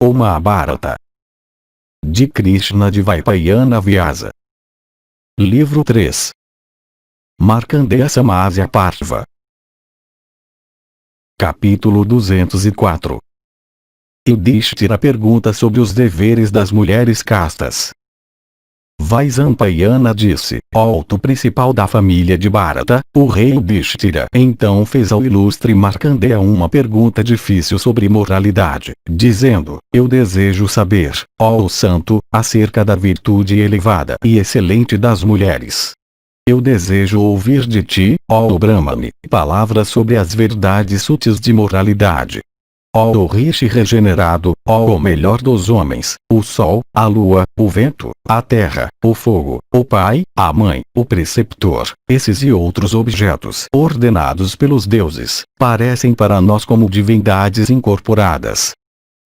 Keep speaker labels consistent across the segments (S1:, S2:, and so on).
S1: O Mahabharata. De Krishna de Vaipayana Vyasa. Livro 3. Markandeya Samasya Partha. Capítulo 204. Yudhishthira pergunta sobre os deveres das mulheres castas. Vaisampayana disse: Alto principal da família de Bharata, o rei Yudhishthira então fez ao ilustre Markandeya uma pergunta difícil sobre moralidade, dizendo: Eu desejo saber, ó santo, acerca da virtude elevada e excelente das mulheres. Eu desejo ouvir de ti, ó Brahmane, palavras sobre as verdades sutis de moralidade. Ó Rishi regenerado, ó o melhor dos homens, o sol, a lua, o vento, a terra, o fogo, o pai, a mãe, o preceptor, esses e outros objetos ordenados pelos deuses, parecem para nós como divindades incorporadas.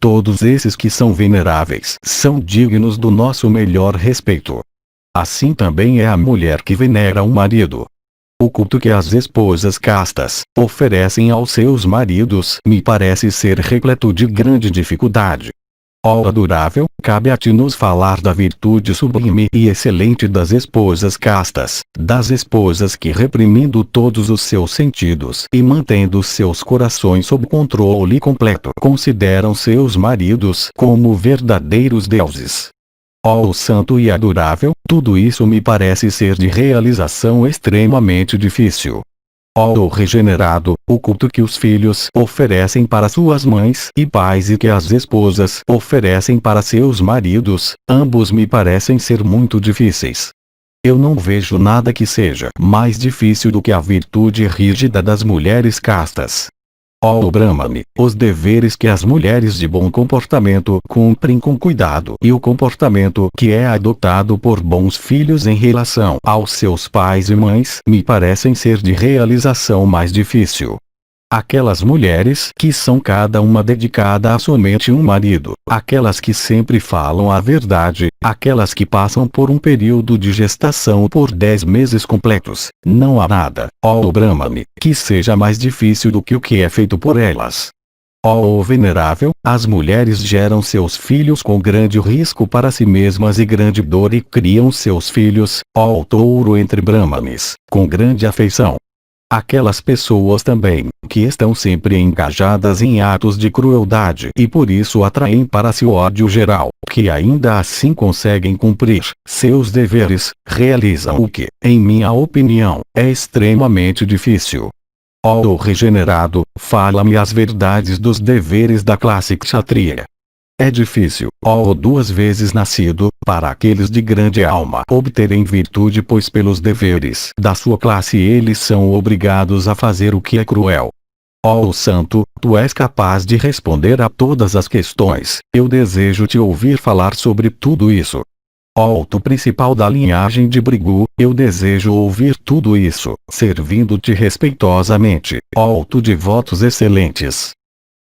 S1: Todos esses que são veneráveis são dignos do nosso melhor respeito. Assim também é a mulher que venera um marido. O culto que as esposas castas oferecem aos seus maridos me parece ser repleto de grande dificuldade. Ó adorável, cabe a ti nos falar da virtude sublime e excelente das esposas castas, das esposas que reprimindo todos os seus sentidos e mantendo seus corações sob controle completo consideram seus maridos como verdadeiros deuses. Ó santo e adorável, tudo isso me parece ser de realização extremamente difícil. Ó regenerado, o culto que os filhos oferecem para suas mães e pais e que as esposas oferecem para seus maridos, ambos me parecem ser muito difíceis. Eu não vejo nada que seja mais difícil do que a virtude rígida das mulheres castas. Ó Brahmane, os deveres que as mulheres de bom comportamento cumprem com cuidado e o comportamento que é adotado por bons filhos em relação aos seus pais e mães me parecem ser de realização mais difícil. Aquelas mulheres que são cada uma dedicada a somente um marido, aquelas que sempre falam a verdade, aquelas que passam por um período de gestação por 10 meses completos, não há nada, ó Brahmane, que seja mais difícil do que o que é feito por elas. Ó venerável, as mulheres geram seus filhos com grande risco para si mesmas e grande dor e criam seus filhos, ó touro entre Brahmanes, com grande afeição. Aquelas pessoas também, que estão sempre engajadas em atos de crueldade e por isso atraem para si o ódio geral, que ainda assim conseguem cumprir seus deveres, realizam o que, em minha opinião, é extremamente difícil. Ó regenerado, fala-me as verdades dos deveres da classe Kshatriya. É difícil, ó 2 vezes nascido, para aqueles de grande alma obterem virtude, pois pelos deveres da sua classe eles são obrigados a fazer o que é cruel. Ó santo, tu és capaz de responder a todas as questões, eu desejo te ouvir falar sobre tudo isso. Ó tu principal da linhagem de Brigu, eu desejo ouvir tudo isso, servindo-te respeitosamente, ó tu de votos excelentes.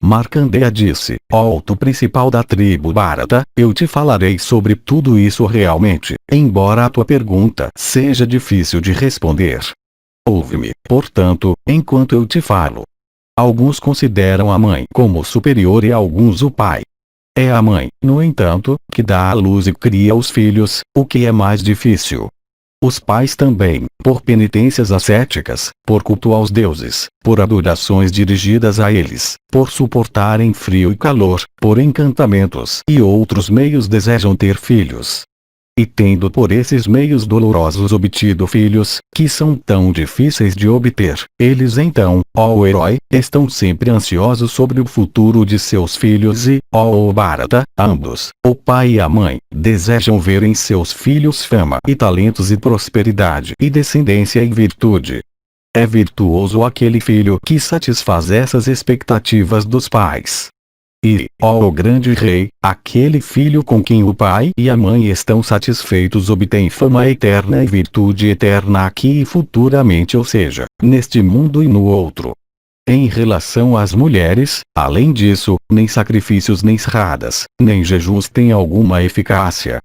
S1: Markandeya disse: Ó tu principal da tribo Bharata, eu te falarei sobre tudo isso realmente, embora a tua pergunta seja difícil de responder. Ouve-me, portanto, enquanto eu te falo. Alguns consideram a mãe como superior e alguns o pai. É a mãe, no entanto, que dá à luz e cria os filhos, o que é mais difícil. Os pais também, por penitências ascéticas, por culto aos deuses, por adorações dirigidas a eles, por suportarem frio e calor, por encantamentos e outros meios desejam ter filhos. E tendo por esses meios dolorosos obtido filhos, que são tão difíceis de obter, eles então, ó herói, estão sempre ansiosos sobre o futuro de seus filhos e, ó Bharata, ambos, o pai e a mãe, desejam ver em seus filhos fama e talentos e prosperidade e descendência e virtude. É virtuoso aquele filho que satisfaz essas expectativas dos pais. E, ó grande rei, aquele filho com quem o pai e a mãe estão satisfeitos obtém fama eterna e virtude eterna aqui e futuramente, ou seja, neste mundo e no outro. Em relação às mulheres, além disso, nem sacrifícios nem sradas, nem jejuns têm alguma eficácia.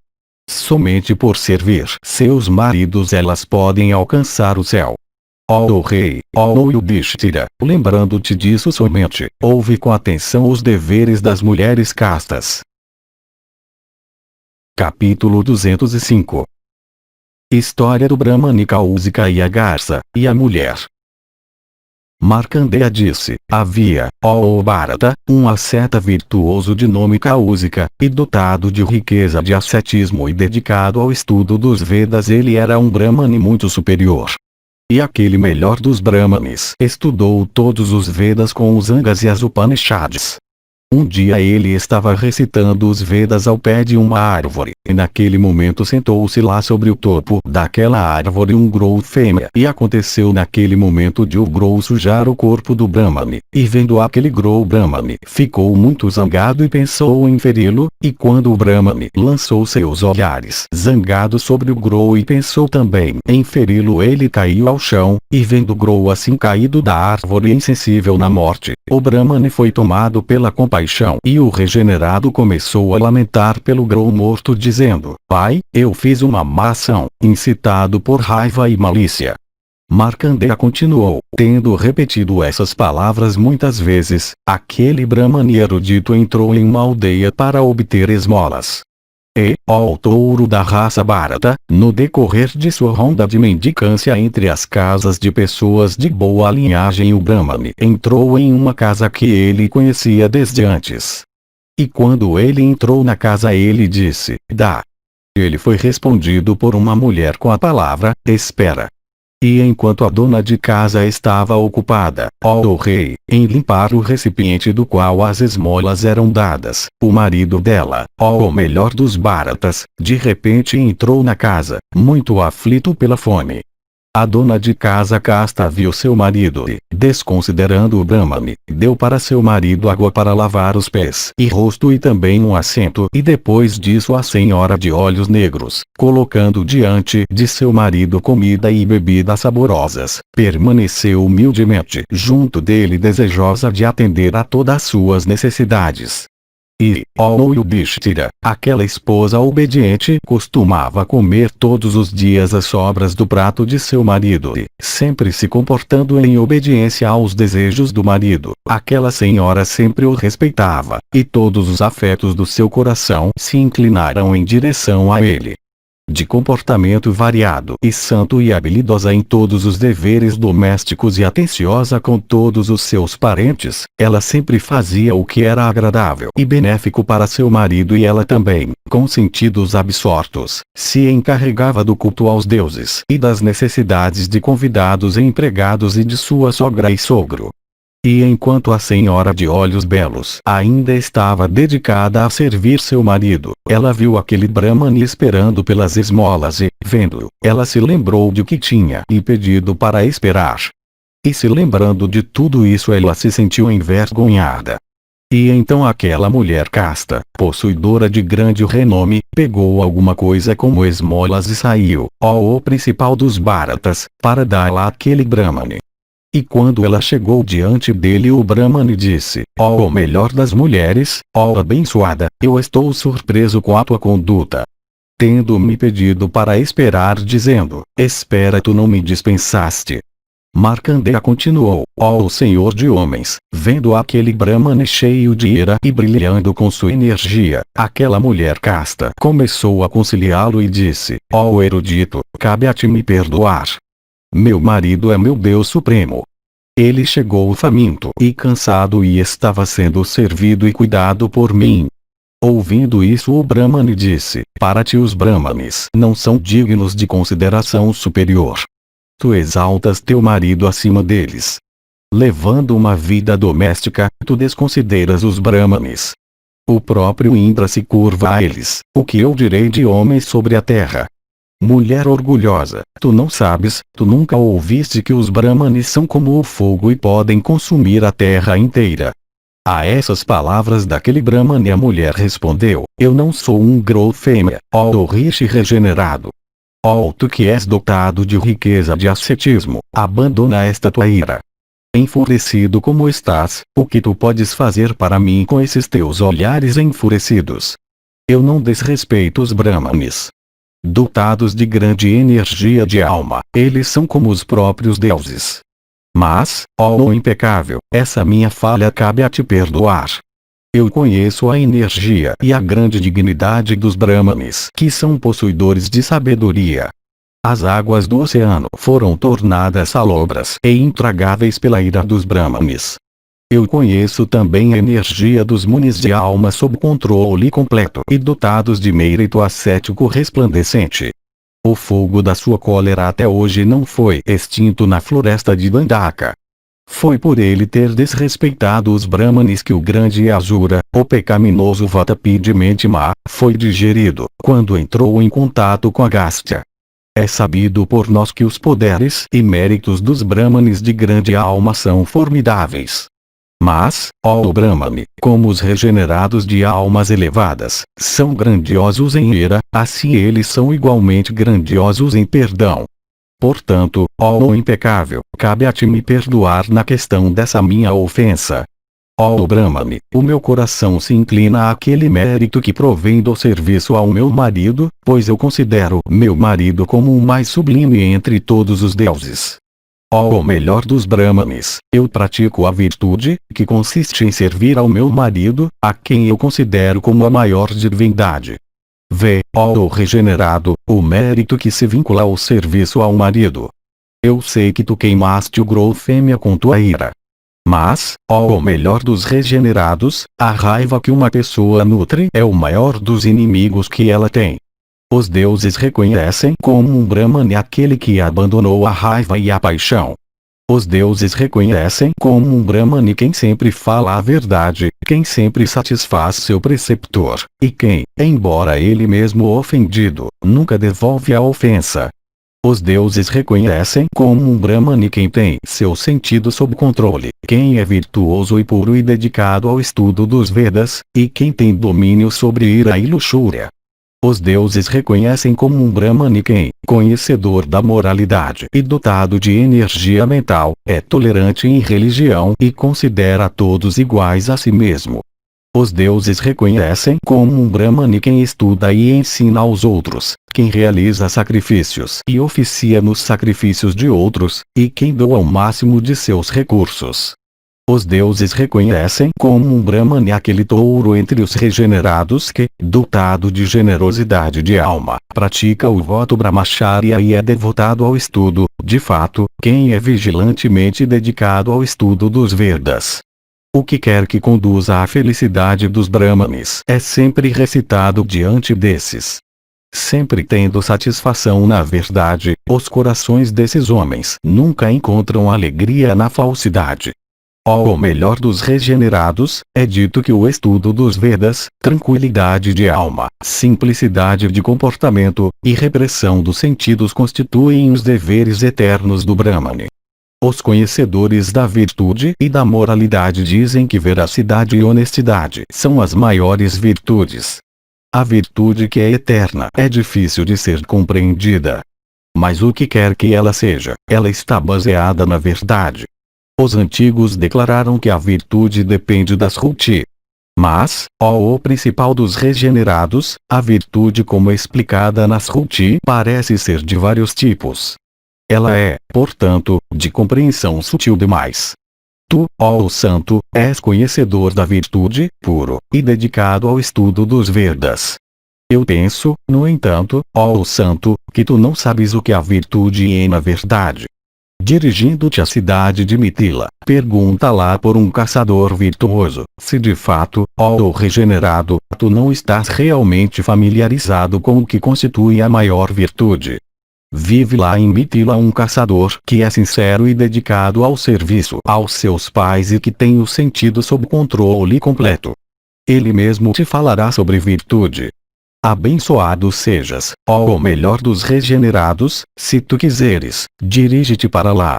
S1: Somente por servir seus maridos elas podem alcançar o céu. Ó rei, ó Yudhishthira, lembrando-te disso somente, ouve com atenção os deveres das mulheres castas. Capítulo 205. História do Brahmani Kausika e a Garça, e a mulher. Markandeya disse: havia, ó Bharata, um asceta virtuoso de nome Kausika, e dotado de riqueza de ascetismo e dedicado ao estudo dos Vedas. Ele era um Brahmani muito superior. E aquele melhor dos Brahmanes estudou todos os Vedas com os Angas e as Upanishads. Um dia ele estava recitando os Vedas ao pé de uma árvore, e naquele momento sentou-se lá sobre o topo daquela árvore um Grou fêmea. E aconteceu naquele momento de o Grou sujar o corpo do Brahmani, e vendo aquele Grou Brahmani ficou muito zangado e pensou em feri-lo, e quando o Brahmani lançou seus olhares zangados sobre o Grou e pensou também em feri-lo, ele caiu ao chão, e vendo o Grou assim caído da árvore insensível na morte, o Brahmani foi tomado pela compaixão, e o regenerado começou a lamentar pelo Grou morto, dizendo: Pai, eu fiz uma má ação, incitado por raiva e malícia. Markandeya continuou: tendo repetido essas palavras muitas vezes, aquele Brahmani erudito entrou em uma aldeia para obter esmolas. E, ó touro da raça Bharata, no decorrer de sua ronda de mendicância entre as casas de pessoas de boa linhagem, o Brahmani entrou em uma casa que ele conhecia desde antes. E quando ele entrou na casa, ele disse: dá. Ele foi respondido por uma mulher com a palavra: espera. E enquanto a dona de casa estava ocupada, ó rei, em limpar o recipiente do qual as esmolas eram dadas, o marido dela, ó o melhor dos Bharatas, de repente entrou na casa, muito aflito pela fome. A dona de casa casta viu seu marido e, desconsiderando o Brahmani, deu para seu marido água para lavar os pés e rosto e também um assento, e depois disso a senhora de olhos negros, colocando diante de seu marido comida e bebida saborosas, permaneceu humildemente junto dele, desejosa de atender a todas as suas necessidades. E, ó Yudhishthira, aquela esposa obediente costumava comer todos os dias as sobras do prato de seu marido e, sempre se comportando em obediência aos desejos do marido, aquela senhora sempre o respeitava, e todos os afetos do seu coração se inclinaram em direção a ele. De comportamento variado e santo e habilidosa em todos os deveres domésticos e atenciosa com todos os seus parentes, ela sempre fazia o que era agradável e benéfico para seu marido, e ela também, com sentidos absortos, se encarregava do culto aos deuses e das necessidades de convidados e empregados e de sua sogra e sogro. E enquanto a senhora de olhos belos ainda estava dedicada a servir seu marido, ela viu aquele Brahmani esperando pelas esmolas e, vendo-o, ela se lembrou de que tinha lhe pedido para esperar. E se lembrando de tudo isso, ela se sentiu envergonhada. E então aquela mulher casta, possuidora de grande renome, pegou alguma coisa como esmolas e saiu, ó o principal dos Bharatas, para dar-la àquele Brahmani. E quando ela chegou diante dele, o Brahmani disse: ó o melhor das mulheres, ó abençoada, eu estou surpreso com a tua conduta. Tendo me pedido para esperar, dizendo: espera, tu não me dispensaste. Markandeya continuou: ó o Senhor de homens, vendo aquele Brahmani cheio de ira e brilhando com sua energia, aquela mulher casta começou a conciliá-lo e disse: ó erudito, cabe a ti me perdoar. Meu marido é meu Deus Supremo. Ele chegou faminto e cansado e estava sendo servido e cuidado por mim. Ouvindo isso, o Brahmani disse: para ti os Brahmanes não são dignos de consideração superior. Tu exaltas teu marido acima deles. Levando uma vida doméstica, tu desconsideras os Brahmanes. O próprio Indra se curva a eles. O que eu direi de homens sobre a terra? Mulher orgulhosa, tu não sabes, tu nunca ouviste que os Brahmanes são como o fogo e podem consumir a terra inteira. A essas palavras daquele Brahmani, a mulher respondeu: eu não sou um Grou fêmea, ó rishi regenerado. Ó tu que és dotado de riqueza de ascetismo, abandona esta tua ira. Enfurecido como estás, o que tu podes fazer para mim com esses teus olhares enfurecidos? Eu não desrespeito os Brahmanes. Dotados de grande energia de alma, eles são como os próprios deuses. Mas, ó impecável, essa minha falha cabe a te perdoar. Eu conheço a energia e a grande dignidade dos Brahmanes, que são possuidores de sabedoria. As águas do oceano foram tornadas salobras e intragáveis pela ira dos Brahmanes. Eu conheço também a energia dos munis de alma sob controle completo e dotados de mérito ascético resplandecente. O fogo da sua cólera até hoje não foi extinto na floresta de Dandaka. Foi por ele ter desrespeitado os Brahmanes que o grande Asura, o pecaminoso Vatapi de mente má, foi digerido, quando entrou em contato com Agastya. É sabido por nós que os poderes e méritos dos Brahmanes de grande alma são formidáveis. Mas, ó Brahmane, como os regenerados de almas elevadas, são grandiosos em ira, assim eles são igualmente grandiosos em perdão. Portanto, ó impecável, cabe a ti me perdoar na questão dessa minha ofensa. Ó Brahmane, o meu coração se inclina àquele mérito que provém do serviço ao meu marido, pois eu considero meu marido como o mais sublime entre todos os deuses. Ó o melhor dos Brahmanes, eu pratico a virtude, que consiste em servir ao meu marido, a quem eu considero como a maior divindade. Vê, ó o regenerado, o mérito que se vincula ao serviço ao marido. Eu sei que tu queimaste o grou fêmea com tua ira. Mas, ó o melhor dos regenerados, a raiva que uma pessoa nutre é o maior dos inimigos que ela tem. Os deuses reconhecem como um Brahmane aquele que abandonou a raiva e a paixão. Os deuses reconhecem como um Brahmane quem sempre fala a verdade, quem sempre satisfaz seu preceptor, e quem, embora ele mesmo ofendido, nunca devolve a ofensa. Os deuses reconhecem como um Brahmane quem tem seu sentido sob controle, quem é virtuoso e puro e dedicado ao estudo dos Vedas, e quem tem domínio sobre ira e luxúria. Os deuses reconhecem como um Brahmane quem, conhecedor da moralidade e dotado de energia mental, é tolerante em religião e considera todos iguais a si mesmo. Os deuses reconhecem como um Brahmane quem estuda e ensina aos outros, quem realiza sacrifícios e oficia nos sacrifícios de outros, e quem doa o máximo de seus recursos. Os deuses reconhecem como um Brahmane aquele touro entre os regenerados que, dotado de generosidade de alma, pratica o voto Brahmacharya e é devotado ao estudo, de fato, quem é vigilantemente dedicado ao estudo dos Vedas. O que quer que conduza à felicidade dos Brahmanes é sempre recitado diante desses. Sempre tendo satisfação na verdade, os corações desses homens nunca encontram alegria na falsidade. Ó o melhor dos regenerados, é dito que o estudo dos Vedas, tranquilidade de alma, simplicidade de comportamento, e repressão dos sentidos constituem os deveres eternos do Brahmane. Os conhecedores da virtude e da moralidade dizem que veracidade e honestidade são as maiores virtudes. A virtude que é eterna é difícil de ser compreendida. Mas o que quer que ela seja, ela está baseada na verdade. Os antigos declararam que a virtude depende das ruti. Mas, ó o principal dos regenerados, a virtude como explicada nas ruti parece ser de vários tipos. Ela é, portanto, de compreensão sutil demais. Tu, ó o santo, és conhecedor da virtude, puro, e dedicado ao estudo dos Vedas. Eu penso, no entanto, ó o santo, que tu não sabes o que a virtude é na verdade. Dirigindo-te à cidade de Mithila, pergunta lá por um caçador virtuoso, se de fato, ó o regenerado, tu não estás realmente familiarizado com o que constitui a maior virtude. Vive lá em Mithila um caçador que é sincero e dedicado ao serviço aos seus pais e que tem o sentido sob controle completo. Ele mesmo te falará sobre virtude. Abençoado sejas, ó o melhor dos regenerados, se tu quiseres, dirige-te para lá.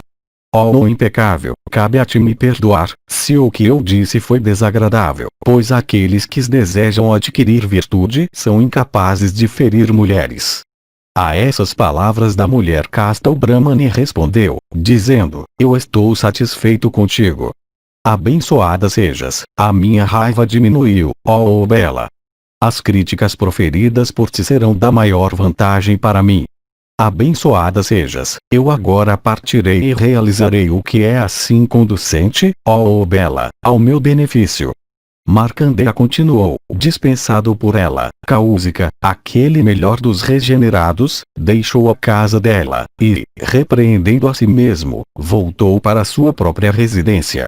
S1: Ó o impecável, cabe a ti me perdoar, se o que eu disse foi desagradável, pois aqueles que desejam adquirir virtude são incapazes de ferir mulheres. A essas palavras da mulher casta o Brahmane respondeu, dizendo, eu estou satisfeito contigo. Abençoada sejas, a minha raiva diminuiu, ó bela. As críticas proferidas por ti serão da maior vantagem para mim. Abençoada sejas, eu agora partirei e realizarei o que é assim conducente, ó bela, ao meu benefício. Markandeya continuou, dispensado por ela, Kaushika, aquele melhor dos regenerados, deixou a casa dela, e, repreendendo a si mesmo, voltou para sua própria residência.